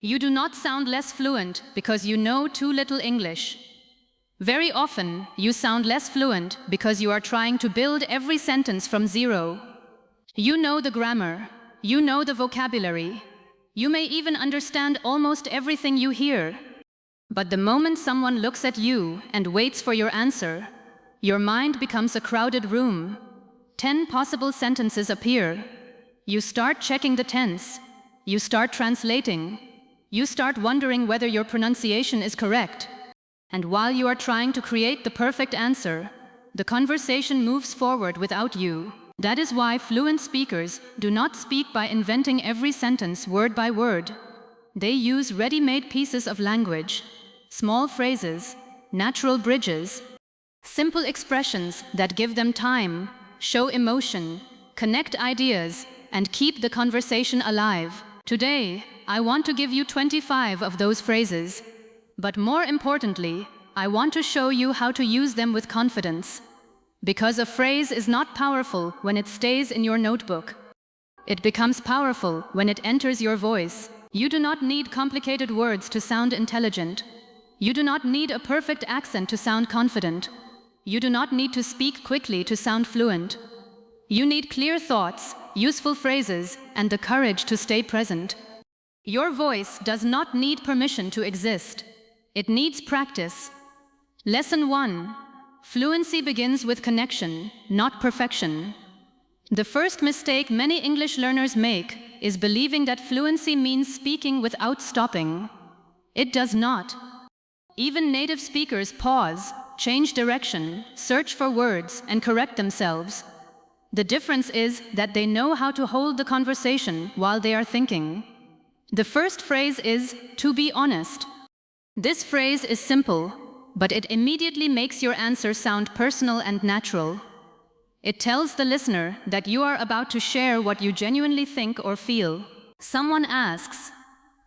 You do not sound less fluent because you know too little English. Very often, you sound less fluent because you are trying to build every sentence from zero. You know the grammar, you know the vocabulary, you may even understand almost everything you hear. But the moment someone looks at you and waits for your answer, your mind becomes a crowded room. 10 possible sentences appear. You start checking the tense. You start translating. You start wondering whether your pronunciation is correct. And while you are trying to create the perfect answer, the conversation moves forward without you. That is why fluent speakers do not speak by inventing every sentence word by word. They use ready-made pieces of language, small phrases, natural bridges, simple expressions that give them time, show emotion, connect ideas, and keep the conversation alive. Today, I want to give you 25 of those phrases. But more importantly, I want to show you how to use them with confidence. Because a phrase is not powerful when it stays in your notebook. It becomes powerful when it enters your voice. You do not need complicated words to sound intelligent. You do not need a perfect accent to sound confident. You do not need to speak quickly to sound fluent. You need clear thoughts, useful phrases, and the courage to stay present. Your voice does not need permission to exist. It needs practice. Lesson 1. Fluency begins with connection, not perfection. The first mistake many English learners make is believing that fluency means speaking without stopping. It does not. Even native speakers pause, change direction, search for words, and correct themselves. The difference is that they know how to hold the conversation while they are thinking. The first phrase is, to be honest. This phrase is simple, but it immediately makes your answer sound personal and natural. It tells the listener that you are about to share what you genuinely think or feel. Someone asks,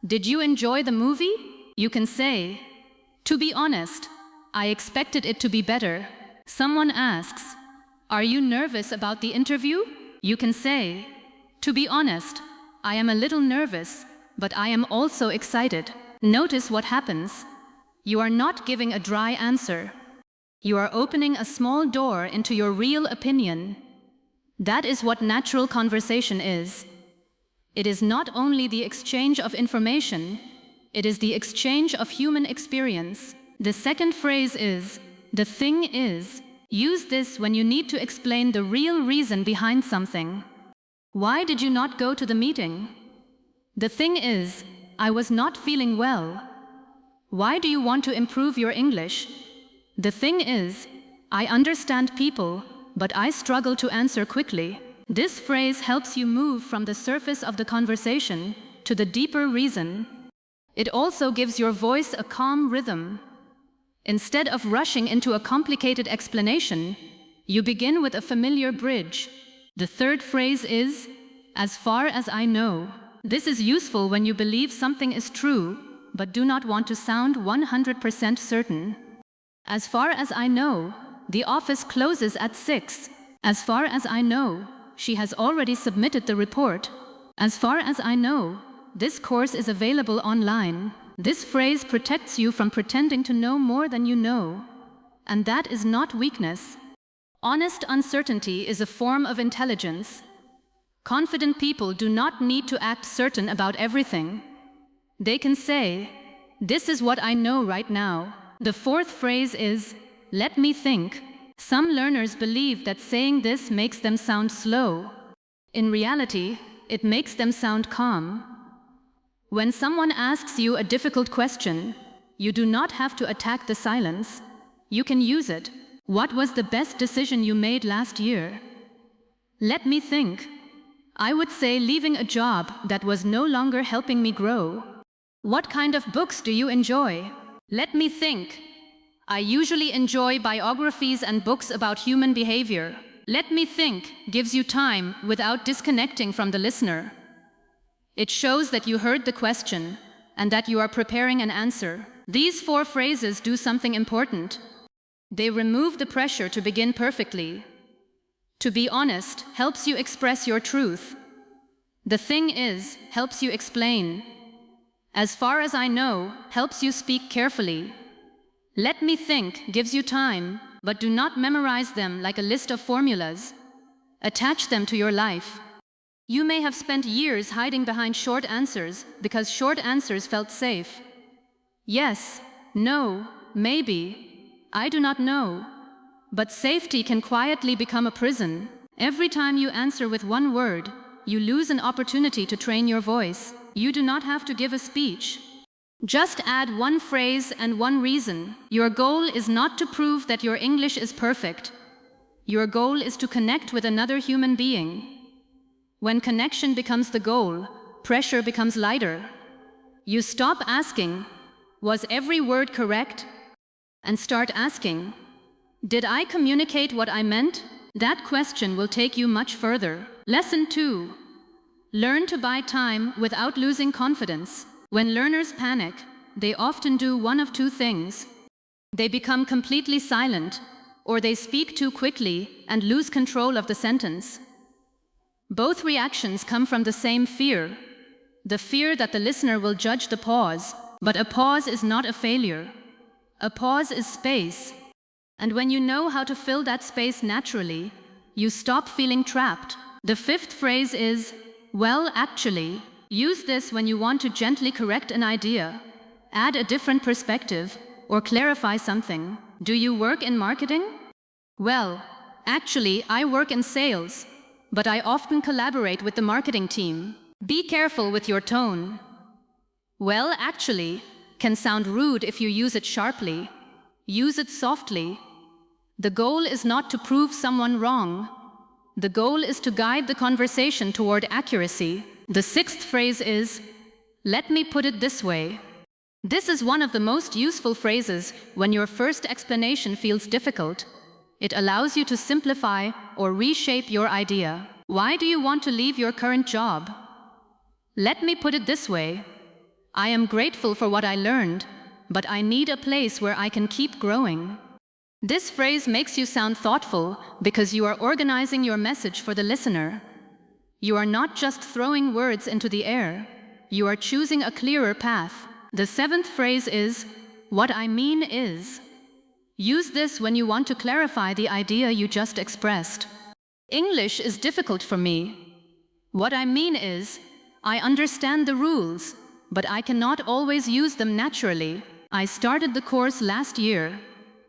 "Did you enjoy the movie?" You can say, "To be honest, I expected it to be better." Someone asks, "Are you nervous about the interview?" You can say, "To be honest, I am a little nervous, but I am also excited." Notice what happens. You are not giving a dry answer. You are opening a small door into your real opinion. That is what natural conversation is. It is not only the exchange of information, it is the exchange of human experience. The second phrase is, "The thing is." Use this when you need to explain the real reason behind something. Why did you not go to the meeting? The thing is, I was not feeling well. Why do you want to improve your English? The thing is, I understand people, but I struggle to answer quickly. This phrase helps you move from the surface of the conversation to the deeper reason. It also gives your voice a calm rhythm. Instead of rushing into a complicated explanation, you begin with a familiar bridge. The third phrase is, "as far as I know." This is useful when you believe something is true, but do not want to sound 100% certain. As far as I know, the office closes at 6. As far as I know, she has already submitted the report. As far as I know, this course is available online. This phrase protects you from pretending to know more than you know. And that is not weakness. Honest uncertainty is a form of intelligence. Confident people do not need to act certain about everything. They can say, "This is what I know right now." The fourth phrase is, "Let me think." Some learners believe that saying this makes them sound slow. In reality, it makes them sound calm. When someone asks you a difficult question, you do not have to attack the silence. You can use it. "What was the best decision you made last year?" Let me think. I would say leaving a job that was no longer helping me grow. What kind of books do you enjoy? Let me think. I usually enjoy biographies and books about human behavior. Let me think gives you time without disconnecting from the listener. It shows that you heard the question and that you are preparing an answer. These 4 phrases do something important. They remove the pressure to begin perfectly. To be honest helps you express your truth. The thing is helps you explain. As far as I know, helps you speak carefully. Let me think gives you time, but do not memorize them like a list of formulas. Attach them to your life. You may have spent years hiding behind short answers because short answers felt safe. Yes, no, maybe, I do not know. But safety can quietly become a prison. Every time you answer with one word, you lose an opportunity to train your voice. You do not have to give a speech. Just add one phrase and one reason. Your goal is not to prove that your English is perfect. Your goal is to connect with another human being. When connection becomes the goal, pressure becomes lighter. You stop asking, "Was every word correct?" and start asking, "Did I communicate what I meant?" That question will take you much further. Lesson 2. Learn to buy time without losing confidence. When learners panic, they often do one of two things. They become completely silent, or they speak too quickly and lose control of the sentence. Both reactions come from the same fear, the fear that the listener will judge the pause. But a pause is not a failure. A pause is space. And when you know how to fill that space naturally, you stop feeling trapped. The 5th phrase is, "Well, actually." Use this when you want to gently correct an idea, add a different perspective, or clarify something. Do you work in marketing? Well, actually, I work in sales, but I often collaborate with the marketing team. Be careful with your tone. "Well, actually" can sound rude if you use it sharply. Use it softly. The goal is not to prove someone wrong. The goal is to guide the conversation toward accuracy. The 6th phrase is, "Let me put it this way." This is one of the most useful phrases when your first explanation feels difficult. It allows you to simplify or reshape your idea. Why do you want to leave your current job? Let me put it this way. I am grateful for what I learned, but I need a place where I can keep growing. This phrase makes you sound thoughtful because you are organizing your message for the listener. You are not just throwing words into the air. You are choosing a clearer path. The 7th phrase is, "What I mean is." Use this when you want to clarify the idea you just expressed. English is difficult for me. What I mean is, I understand the rules, but I cannot always use them naturally. I started the course last year.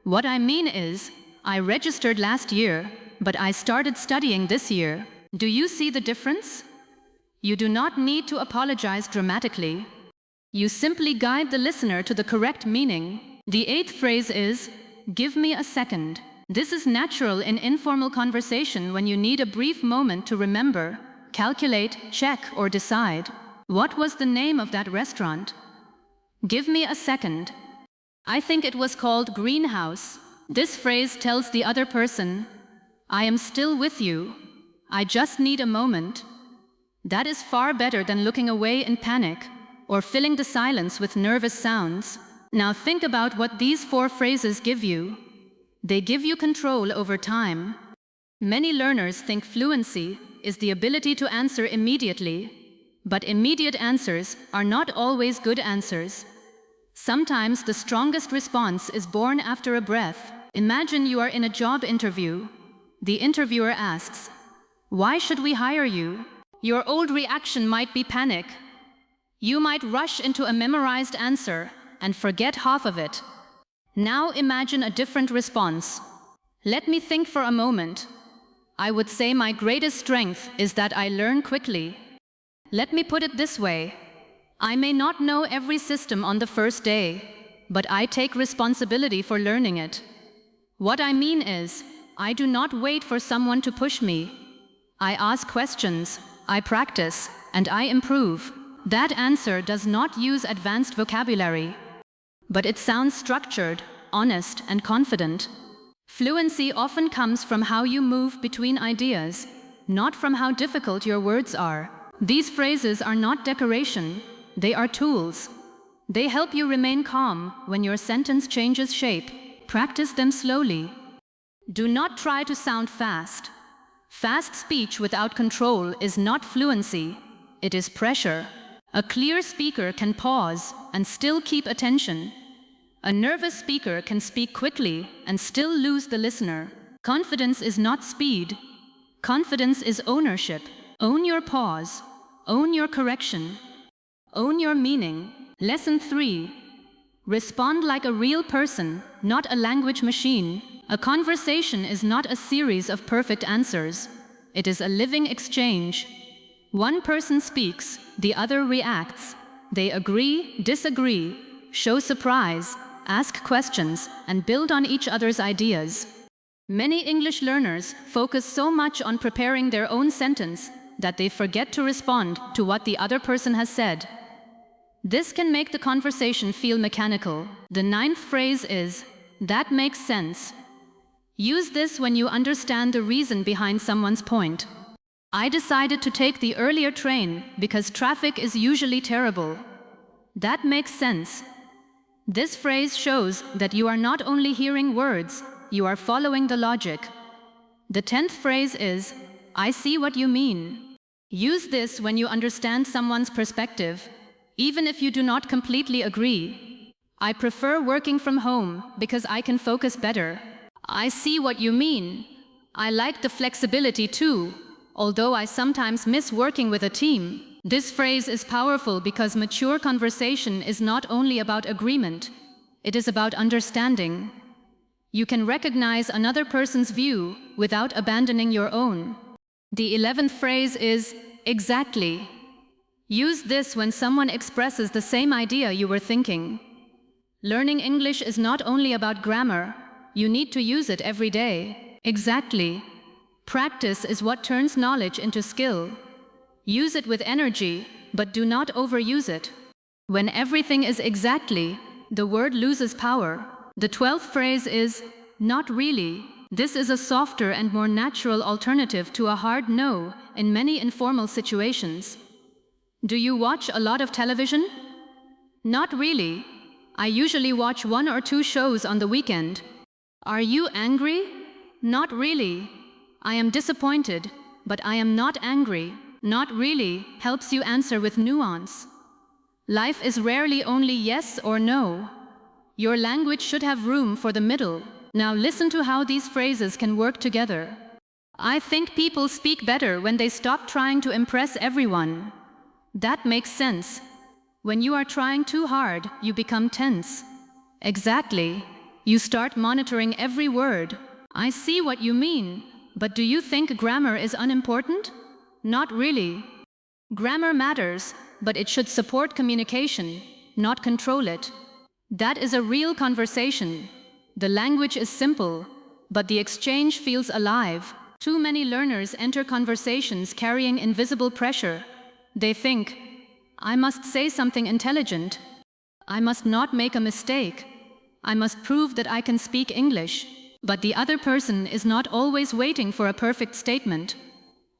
What I mean is, I registered last year, but I started studying this year. Do you see the difference? You do not need to apologize dramatically. You simply guide the listener to the correct meaning. The 8th phrase is, "Give me a second." This is natural in informal conversation when you need a brief moment to remember, calculate, check, or decide. What was the name of that restaurant? Give me a second. I think it was called Greenhouse. This phrase tells the other person, "I am still with you. I just need a moment." That is far better than looking away in panic or filling the silence with nervous sounds. Now think about what these 4 phrases give you. They give you control over time. Many learners think fluency is the ability to answer immediately, but immediate answers are not always good answers. Sometimes the strongest response is born after a breath. Imagine you are in a job interview. The interviewer asks, "Why should we hire you?" Your old reaction might be panic. You might rush into a memorized answer and forget half of it. Now imagine a different response. "Let me think for a moment. I would say my greatest strength is that I learn quickly. Let me put it this way. I may not know every system on the first day, but I take responsibility for learning it. What I mean is, I do not wait for someone to push me. I ask questions, I practice, and I improve." That answer does not use advanced vocabulary, but it sounds structured, honest, and confident. Fluency often comes from how you move between ideas, not from how difficult your words are. These phrases are not decoration, they are tools. They help you remain calm when your sentence changes shape. Practice them slowly. Do not try to sound fast. Fast speech without control is not fluency, it is pressure. A clear speaker can pause and still keep attention. A nervous speaker can speak quickly and still lose the listener. Confidence is not speed. Confidence is ownership. Own your pause. Own your correction. Own your meaning. Lesson 3. Respond like a real person, not a language machine. A conversation is not a series of perfect answers. It is a living exchange. One person speaks, the other reacts. They agree, disagree, show surprise, ask questions, and build on each other's ideas. Many English learners focus so much on preparing their own sentence that they forget to respond to what the other person has said. This can make the conversation feel mechanical. The 9th phrase is, "That makes sense." Use this when you understand the reason behind someone's point. I decided to take the earlier train because traffic is usually terrible. That makes sense. This phrase shows that you are not only hearing words, you are following the logic. The 10th phrase is, "I see what you mean." Use this when you understand someone's perspective, even if you do not completely agree. I prefer working from home because I can focus better. I see what you mean. I like the flexibility too, although I sometimes miss working with a team. This phrase is powerful because mature conversation is not only about agreement, it is about understanding. You can recognize another person's view without abandoning your own. The 11th phrase is, "Exactly." Use this when someone expresses the same idea you were thinking. Learning English is not only about grammar, you need to use it every day. Exactly. Practice is what turns knowledge into skill. Use it with energy, but do not overuse it. When everything is exactly, the word loses power. The 12th phrase is, "Not really." This is a softer and more natural alternative to a hard no in many informal situations. Do you watch a lot of television? Not really. I usually watch 1 or 2 shows on the weekend. Are you angry? Not really. I am disappointed, but I am not angry. Not really helps you answer with nuance. Life is rarely only yes or no. Your language should have room for the middle. Now listen to how these phrases can work together. I think people speak better when they stop trying to impress everyone. That makes sense. When you are trying too hard, you become tense. Exactly. You start monitoring every word. I see what you mean, but do you think grammar is unimportant? Not really. Grammar matters, but it should support communication, not control it. That is a real conversation. The language is simple, but the exchange feels alive. Too many learners enter conversations carrying invisible pressure. They think, I must say something intelligent. I must not make a mistake. I must prove that I can speak English. But the other person is not always waiting for a perfect statement.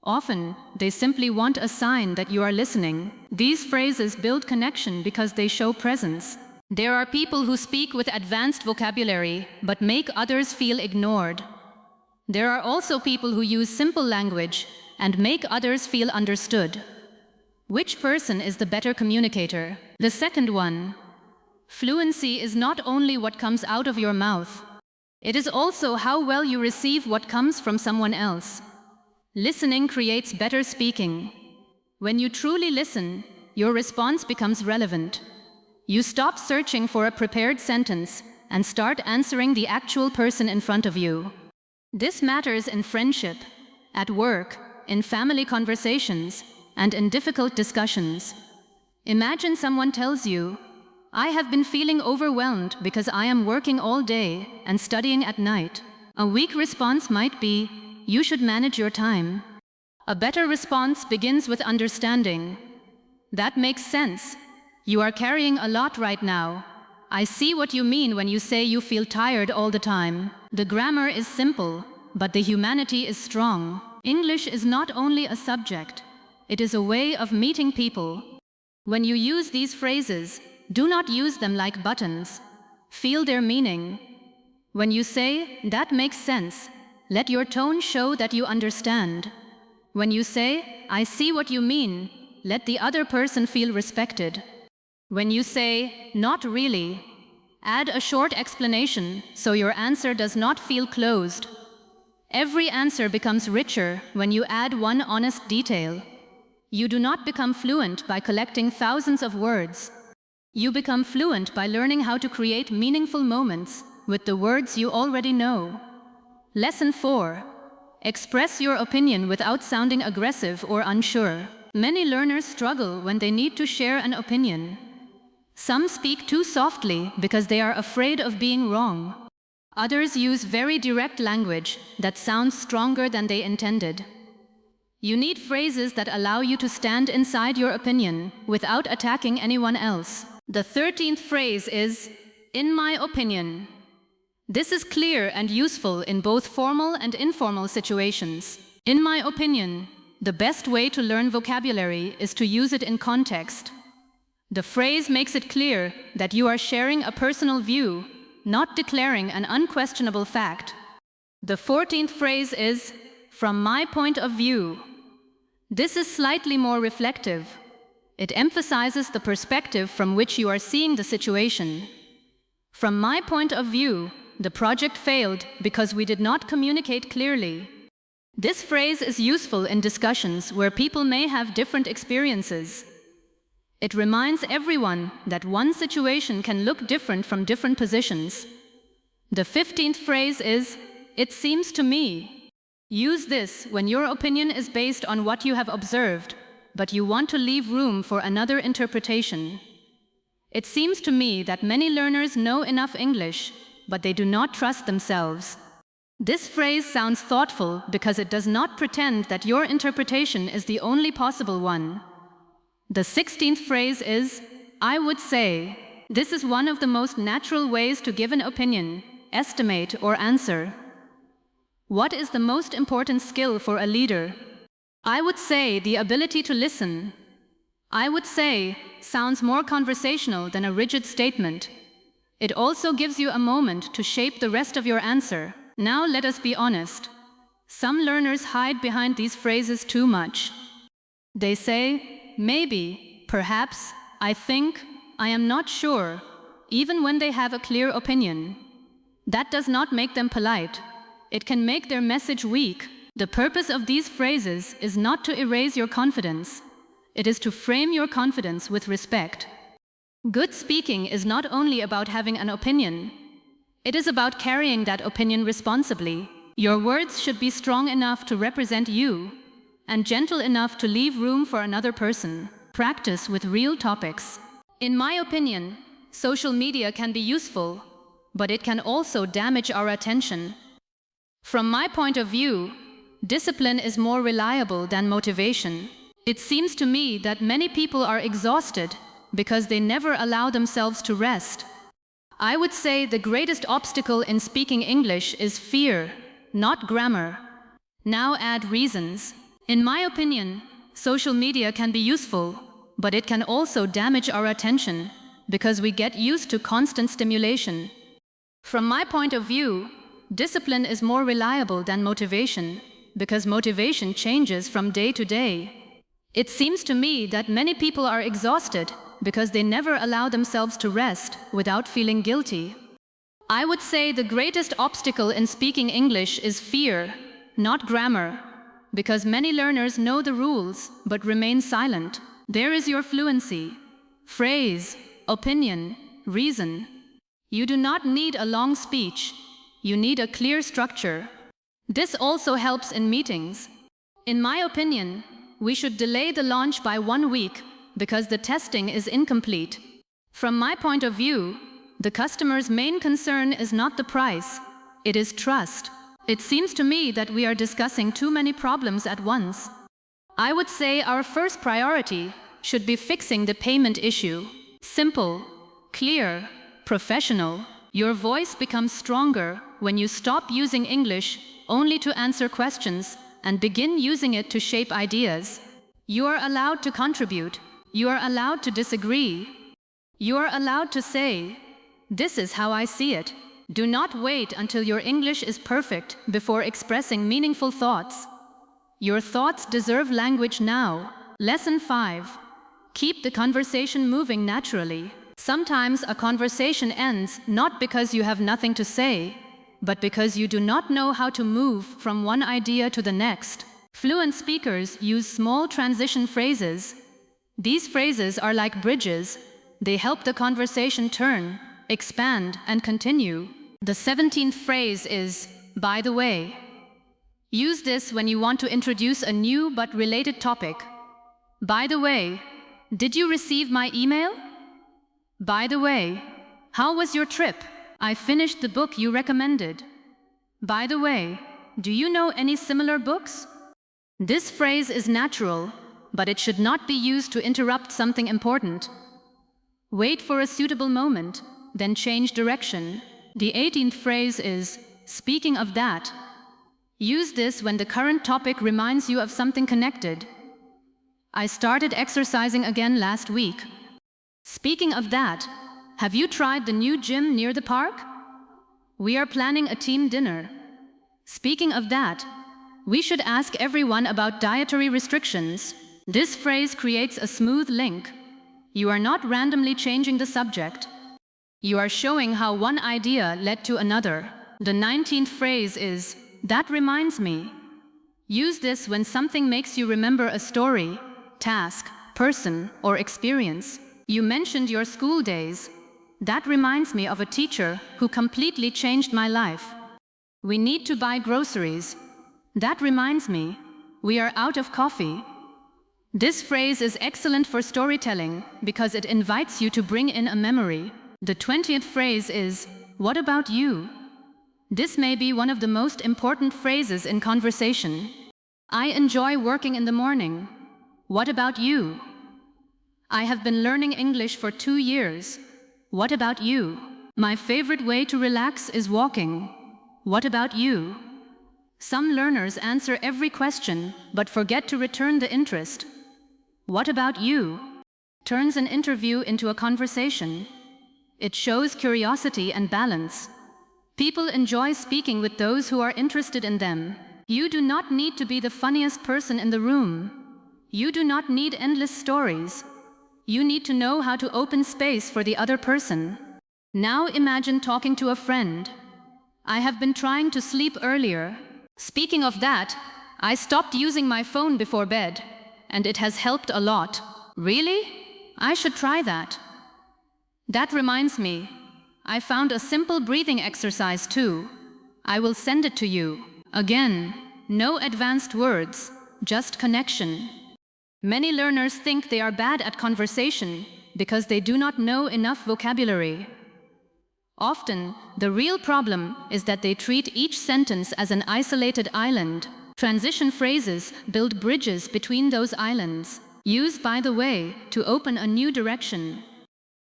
Often, they simply want a sign that you are listening. These phrases build connection because they show presence. There are people who speak with advanced vocabulary, but make others feel ignored. There are also people who use simple language and make others feel understood. Which person is the better communicator? The second one. Fluency is not only what comes out of your mouth. It is also how well you receive what comes from someone else. Listening creates better speaking. When you truly listen, your response becomes relevant. You stop searching for a prepared sentence and start answering the actual person in front of you. This matters in friendship, at work, in family conversations, and in difficult discussions. Imagine someone tells you, I have been feeling overwhelmed because I am working all day and studying at night. A weak response might be, you should manage your time. A better response begins with understanding. That makes sense. You are carrying a lot right now. I see what you mean when you say you feel tired all the time. The grammar is simple, but the humanity is strong. English is not only a subject, it is a way of meeting people. When you use these phrases, do not use them like buttons. Feel their meaning. When you say, that makes sense, let your tone show that you understand. When you say, I see what you mean, let the other person feel respected. When you say, "Not really," add a short explanation so your answer does not feel closed. Every answer becomes richer when you add one honest detail. You do not become fluent by collecting thousands of words. You become fluent by learning how to create meaningful moments with the words you already know. Lesson 4. Express your opinion without sounding aggressive or unsure. Many learners struggle when they need to share an opinion. Some speak too softly because they are afraid of being wrong. Others use very direct language that sounds stronger than they intended. You need phrases that allow you to stand inside your opinion without attacking anyone else. The 13th phrase is, "In my opinion." This is clear and useful in both formal and informal situations. In my opinion, the best way to learn vocabulary is to use it in context. The phrase makes it clear that you are sharing a personal view, not declaring an unquestionable fact. The 14th phrase is, "From my point of view." This is slightly more reflective. It emphasizes the perspective from which you are seeing the situation. From my point of view, the project failed because we did not communicate clearly. This phrase is useful in discussions where people may have different experiences. It reminds everyone that one situation can look different from different positions. The 15th phrase is, "It seems to me." Use this when your opinion is based on what you have observed, but you want to leave room for another interpretation. It seems to me that many learners know enough English, but they do not trust themselves. This phrase sounds thoughtful because it does not pretend that your interpretation is the only possible one. The 16th phrase is, "I would say." This is one of the most natural ways to give an opinion, estimate, or answer. What is the most important skill for a leader? I would say the ability to listen. "I would say" sounds more conversational than a rigid statement. It also gives you a moment to shape the rest of your answer. Now let us be honest. Some learners hide behind these phrases too much. They say, "Maybe, perhaps, I think, I am not sure," even when they have a clear opinion. That does not make them polite. It can make their message weak. The purpose of these phrases is not to erase your confidence. It is to frame your confidence with respect. Good speaking is not only about having an opinion. It is about carrying that opinion responsibly. Your words should be strong enough to represent you, and gentle enough to leave room for another person. Practice with real topics. In my opinion, social media can be useful, but it can also damage our attention. From my point of view, discipline is more reliable than motivation. It seems to me that many people are exhausted because they never allow themselves to rest. I would say the greatest obstacle in speaking English is fear, not grammar. Now add reasons. In my opinion, social media can be useful, but it can also damage our attention because we get used to constant stimulation. From my point of view, discipline is more reliable than motivation because motivation changes from day to day. It seems to me that many people are exhausted because they never allow themselves to rest without feeling guilty. I would say the greatest obstacle in speaking English is fear, not grammar, because many learners know the rules but remain silent. There is your fluency. Phrase, opinion, reason. You do not need a long speech. You need a clear structure. This also helps in meetings. In my opinion, we should delay the launch by 1 week because the testing is incomplete. From my point of view, the customer's main concern is not the price, it is trust. It seems to me that we are discussing too many problems at once. I would say our first priority should be fixing the payment issue. Simple, clear, professional. Your voice becomes stronger when you stop using English only to answer questions and begin using it to shape ideas. You are allowed to contribute. You are allowed to disagree. You are allowed to say, "This is how I see it." Do not wait until your English is perfect before expressing meaningful thoughts. Your thoughts deserve language now. Lesson 5. Keep the conversation moving naturally. Sometimes a conversation ends not because you have nothing to say, but because you do not know how to move from one idea to the next. Fluent speakers use small transition phrases. These phrases are like bridges. They help the conversation turn, expand, and continue. The 17th phrase is, by the way. Use this when you want to introduce a new but related topic. By the way, did you receive my email? By the way, how was your trip? I finished the book you recommended. By the way, do you know any similar books? This phrase is natural, but it should not be used to interrupt something important. Wait for a suitable moment, then change direction. The 18th phrase is, speaking of that. Use this when the current topic reminds you of something connected. I started exercising again last week. Speaking of that, have you tried the new gym near the park? We are planning a team dinner. Speaking of that, we should ask everyone about dietary restrictions. This phrase creates a smooth link. You are not randomly changing the subject. You are showing how one idea led to another. The 19th phrase is, that reminds me. Use this when something makes you remember a story, task, person, or experience. You mentioned your school days. That reminds me of a teacher who completely changed my life. We need to buy groceries. That reminds me. We are out of coffee. This phrase is excellent for storytelling because it invites you to bring in a memory. The 20th phrase is, what about you? This may be one of the most important phrases in conversation. I enjoy working in the morning. What about you? I have been learning English for 2 years. What about you? My favorite way to relax is walking. What about you? Some learners answer every question but forget to return the interest. What about you? Turns an interview into a conversation. It shows curiosity and balance. People enjoy speaking with those who are interested in them. You do not need to be the funniest person in the room. You do not need endless stories. You need to know how to open space for the other person. Now imagine talking to a friend. I have been trying to sleep earlier. Speaking of that, I stopped using my phone before bed, and it has helped a lot. Really? I should try that. That reminds me, I found a simple breathing exercise too. I will send it to you. Again, no advanced words, just connection. Many learners think they are bad at conversation because they do not know enough vocabulary. Often, the real problem is that they treat each sentence as an isolated island. Transition phrases build bridges between those islands. Use by the way to open a new direction.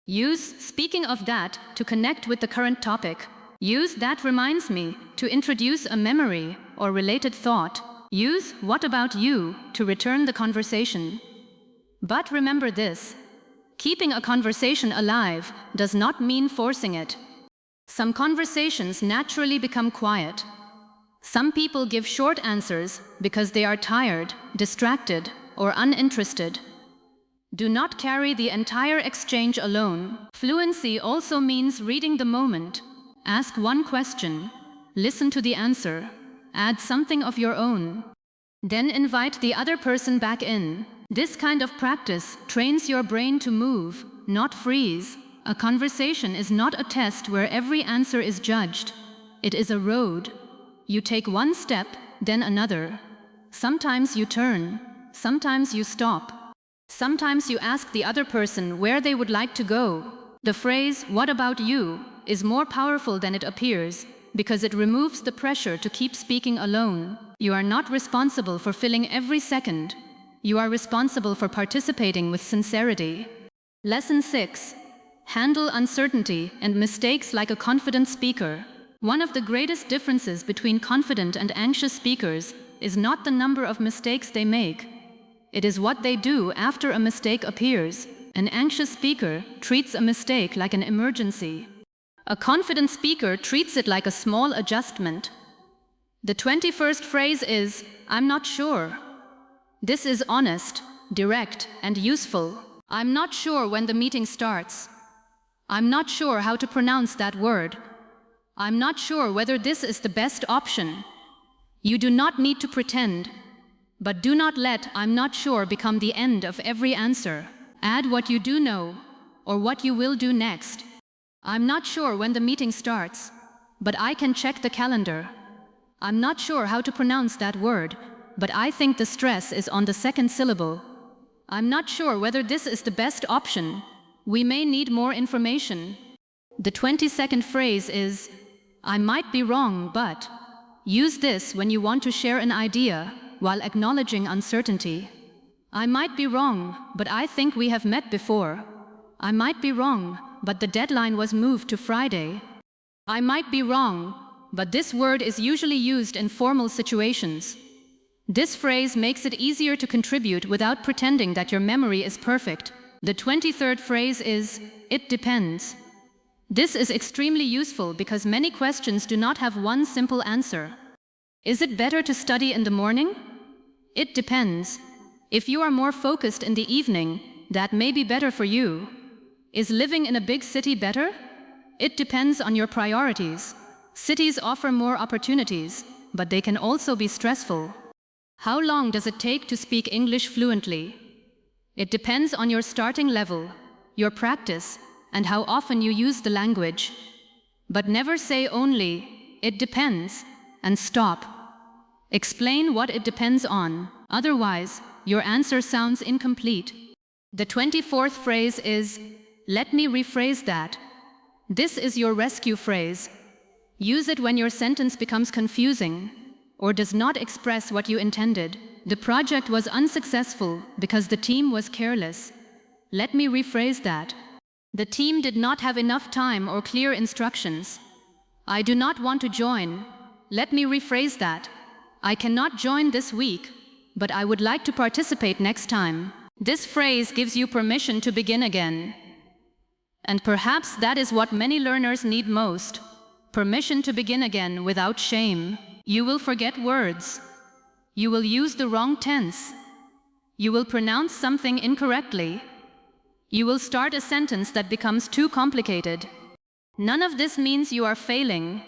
Use speaking of that to connect with the current topic. Use that reminds me to introduce a memory or related thought. Use what about you to return the conversation. But remember this, keeping a conversation alive does not mean forcing it. Some conversations naturally become quiet. Some people give short answers because they are tired, distracted, or uninterested. Do not carry the entire exchange alone. Fluency also means reading the moment. Ask one question, listen to the answer, add something of your own. Then invite the other person back in. This kind of practice trains your brain to move, not freeze. A conversation is not a test where every answer is judged. It is a road. You take one step, then another. Sometimes you turn, sometimes you stop. Sometimes you ask the other person where they would like to go. The phrase, "What about you?" is more powerful than it appears because it removes the pressure to keep speaking alone. You are not responsible for filling every second. You are responsible for participating with sincerity. Lesson 6. Handle uncertainty and mistakes like a confident speaker. One of the greatest differences between confident and anxious speakers is not the number of mistakes they make. It is what they do after a mistake appears. An anxious speaker treats a mistake like an emergency. A confident speaker treats it like a small adjustment. The 21st phrase is, "I'm not sure." This is honest, direct, and useful. I'm not sure when the meeting starts. I'm not sure how to pronounce that word. I'm not sure whether this is the best option. You do not need to pretend, but do not let "I'm not sure" become the end of every answer. Add what you do know, or what you will do next. I'm not sure when the meeting starts, but I can check the calendar. I'm not sure how to pronounce that word, but I think the stress is on the second syllable. I'm not sure whether this is the best option. We may need more information. The 22nd phrase is, I might be wrong, but. Use this when you want to share an idea while acknowledging uncertainty. I might be wrong, but I think we have met before. I might be wrong, but the deadline was moved to Friday. I might be wrong, but this word is usually used in formal situations. This phrase makes it easier to contribute without pretending that your memory is perfect. The 23rd phrase is, it depends. This is extremely useful because many questions do not have one simple answer. Is it better to study in the morning? It depends. If you are more focused in the evening, that may be better for you. Is living in a big city better? It depends on your priorities. Cities offer more opportunities, but they can also be stressful. How long does it take to speak English fluently? It depends on your starting level, your practice, and how often you use the language. But never say only, it depends, and stop. Explain what it depends on, otherwise, your answer sounds incomplete. The 24th phrase is, let me rephrase that. This is your rescue phrase. Use it when your sentence becomes confusing or does not express what you intended. The project was unsuccessful because the team was careless. Let me rephrase that. The team did not have enough time or clear instructions. I do not want to join. Let me rephrase that. I cannot join this week, but I would like to participate next time. This phrase gives you permission to begin again. And perhaps that is what many learners need most. Permission to begin again without shame. You will forget words. You will use the wrong tense. You will pronounce something incorrectly. You will start a sentence that becomes too complicated. None of this means you are failing.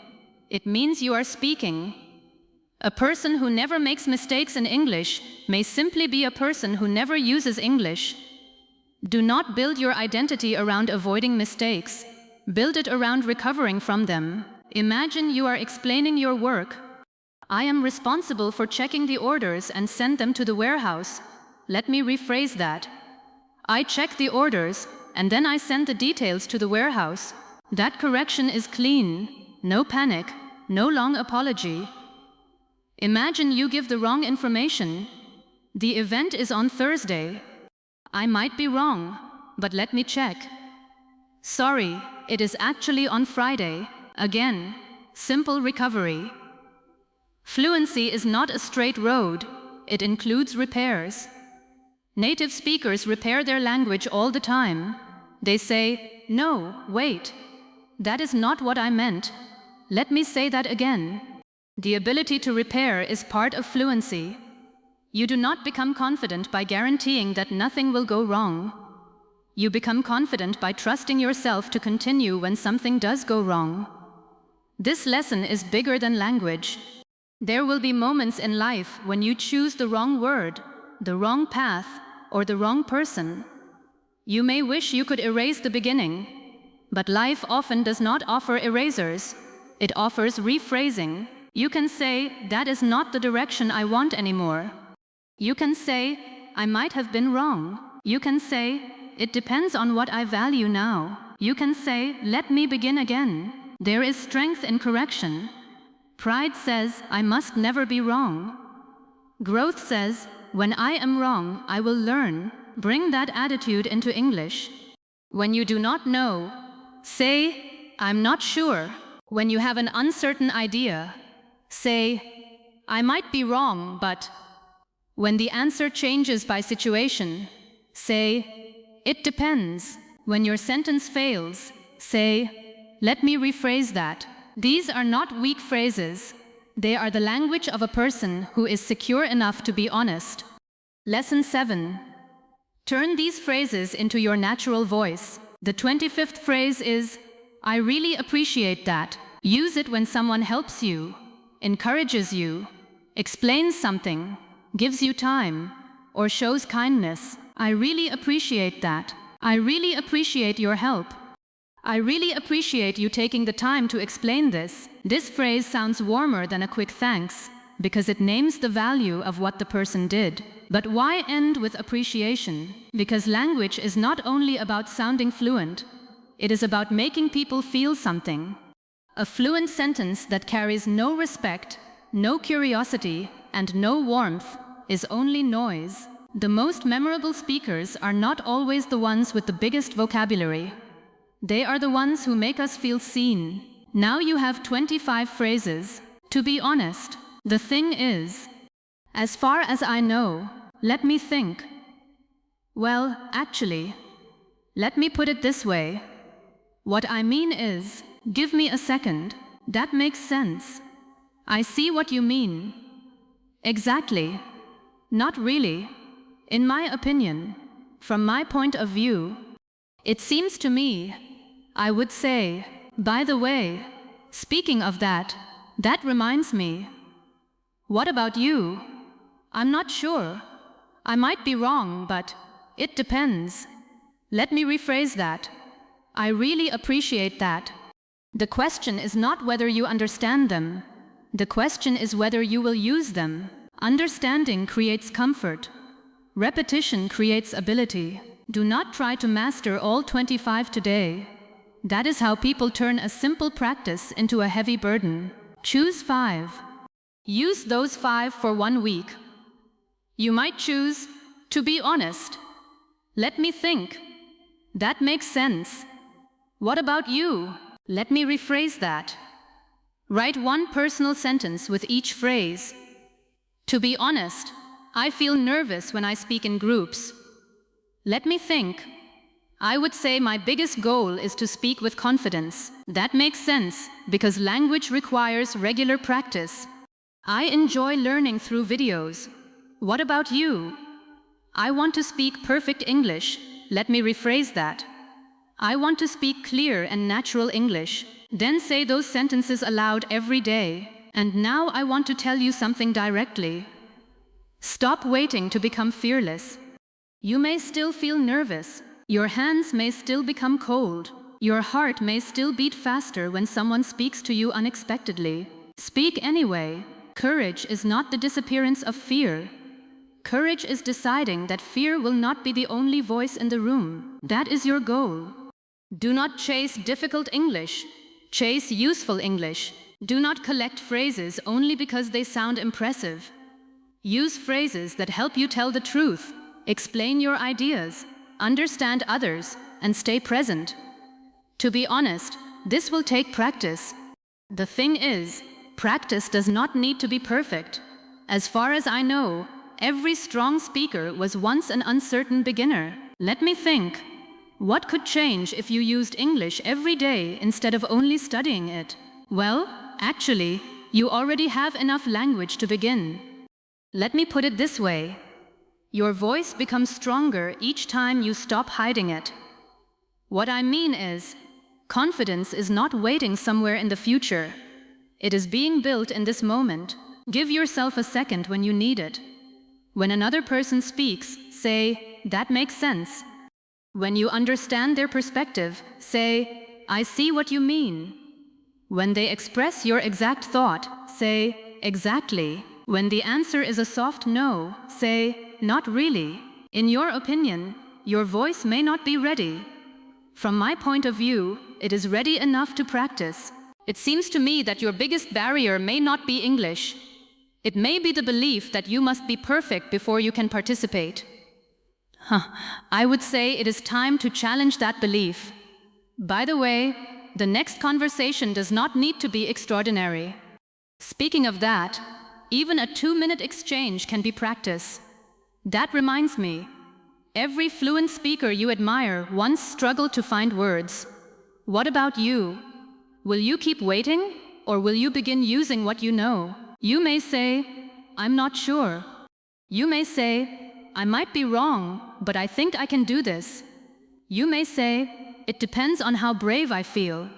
It means you are speaking. A person who never makes mistakes in English may simply be a person who never uses English. Do not build your identity around avoiding mistakes. Build it around recovering from them. Imagine you are explaining your work. I am responsible for checking the orders and send them to the warehouse. Let me rephrase that. I check the orders, and then I send the details to the warehouse. That correction is clean. No panic. No long apology. Imagine you give the wrong information. The event is on Thursday. I might be wrong, but let me check. Sorry, it is actually on Friday. Again, simple recovery. Fluency is not a straight road. It includes repairs. Native speakers repair their language all the time. They say, no, wait. That is not what I meant. Let me say that again. The ability to repair is part of fluency. You do not become confident by guaranteeing that nothing will go wrong. You become confident by trusting yourself to continue when something does go wrong. This lesson is bigger than language. There will be moments in life when you choose the wrong word, the wrong path, or the wrong person. You may wish you could erase the beginning, but life often does not offer erasers. It offers rephrasing. You can say, that is not the direction I want anymore. You can say, I might have been wrong. You can say, it depends on what I value now. You can say, let me begin again. There is strength in correction. Pride says, I must never be wrong. Growth says, when I am wrong, I will learn. Bring that attitude into English. When you do not know, say, I'm not sure. When you have an uncertain idea, say, I might be wrong, but. When the answer changes by situation, say, it depends. When your sentence fails, say, let me rephrase that. These are not weak phrases. They are the language of a person who is secure enough to be honest. Lesson 7. Turn these phrases into your natural voice. The 25th phrase is, I really appreciate that. Use it when someone helps you, encourages you, explains something, gives you time, or shows kindness. I really appreciate that. I really appreciate your help. I really appreciate you taking the time to explain this. This phrase sounds warmer than a quick thanks because it names the value of what the person did. But why end with appreciation? Because language is not only about sounding fluent, it is about making people feel something. A fluent sentence that carries no respect, no curiosity, and no warmth is only noise. The most memorable speakers are not always the ones with the biggest vocabulary. They are the ones who make us feel seen. Now you have 25 phrases. To be honest, the thing is, as far as I know, let me think. Well, actually, let me put it this way. What I mean is, give me a second. That makes sense. I see what you mean. Exactly. Not really. In my opinion, from my point of view, it seems to me, I would say, by the way, speaking of that, that reminds me. What about you? I'm not sure. I might be wrong, but it depends. Let me rephrase that. I really appreciate that. The question is not whether you understand them. The question is whether you will use them. Understanding creates comfort. Repetition creates ability. Do not try to master all 25 today. That is how people turn a simple practice into a heavy burden. Choose 5. Use those 5 for 1 week. You might choose, to be honest. Let me think. That makes sense. What about you? Let me rephrase that. Write one personal sentence with each phrase. To be honest, I feel nervous when I speak in groups. Let me think. I would say my biggest goal is to speak with confidence. That makes sense, because language requires regular practice. I enjoy learning through videos. What about you? I want to speak perfect English. Let me rephrase that. I want to speak clear and natural English. Then say those sentences aloud every day. And now I want to tell you something directly. Stop waiting to become fearless. You may still feel nervous. Your hands may still become cold. Your heart may still beat faster when someone speaks to you unexpectedly. Speak anyway. Courage is not the disappearance of fear. Courage is deciding that fear will not be the only voice in the room. That is your goal. Do not chase difficult English. Chase useful English. Do not collect phrases only because they sound impressive. Use phrases that help you tell the truth, explain your ideas, understand others, and stay present. To be honest, this will take practice. The thing is, practice does not need to be perfect. As far as I know, every strong speaker was once an uncertain beginner. Let me think. What could change if you used English every day instead of only studying it? Well, actually, you already have enough language to begin. Let me put it this way. Your voice becomes stronger each time you stop hiding it. What I mean is, confidence is not waiting somewhere in the future. It is being built in this moment. Give yourself a second when you need it. When another person speaks, say, that makes sense. When you understand their perspective, say, I see what you mean. When they express your exact thought, say, exactly. When the answer is a soft no, say, not really. In your opinion, your voice may not be ready. From my point of view, it is ready enough to practice. It seems to me that your biggest barrier may not be English. It may be the belief that you must be perfect before you can participate. I would say it is time to challenge that belief. By the way, the next conversation does not need to be extraordinary. Speaking of that, even a 2-minute exchange can be practice. That reminds me, every fluent speaker you admire once struggled to find words. What about you? Will you keep waiting, or will you begin using what you know? You may say, I'm not sure. You may say, I might be wrong, but I think I can do this. You may say, it depends on how brave I feel.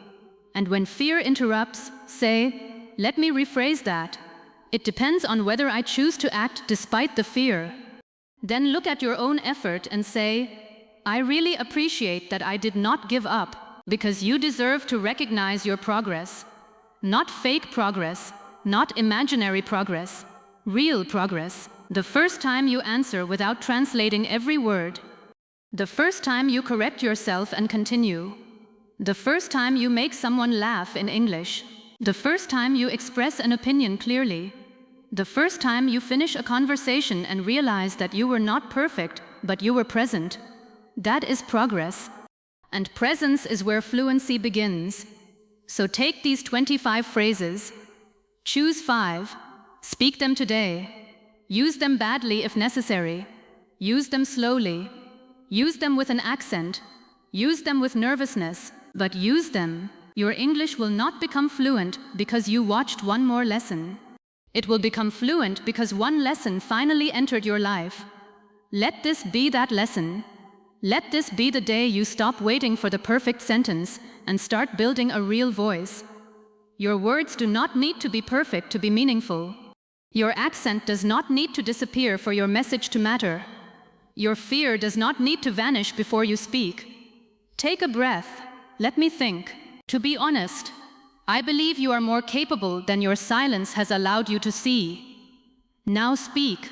And when fear interrupts, say, let me rephrase that. It depends on whether I choose to act despite the fear. Then look at your own effort and say, I really appreciate that I did not give up, because you deserve to recognize your progress. Not fake progress, not imaginary progress, real progress. The first time you answer without translating every word. The first time you correct yourself and continue. The first time you make someone laugh in English. The first time you express an opinion clearly. The first time you finish a conversation and realize that you were not perfect, but you were present. That is progress. And presence is where fluency begins. So take these 25 phrases. Choose 5. Speak them today. Use them badly if necessary. Use them slowly. Use them with an accent. Use them with nervousness, but use them. Your English will not become fluent because you watched one more lesson. It will become fluent because one lesson finally entered your life. Let this be that lesson. Let this be the day you stop waiting for the perfect sentence and start building a real voice. Your words do not need to be perfect to be meaningful. Your accent does not need to disappear for your message to matter. Your fear does not need to vanish before you speak. Take a breath. Let me think. To be honest, I believe you are more capable than your silence has allowed you to see. Now speak.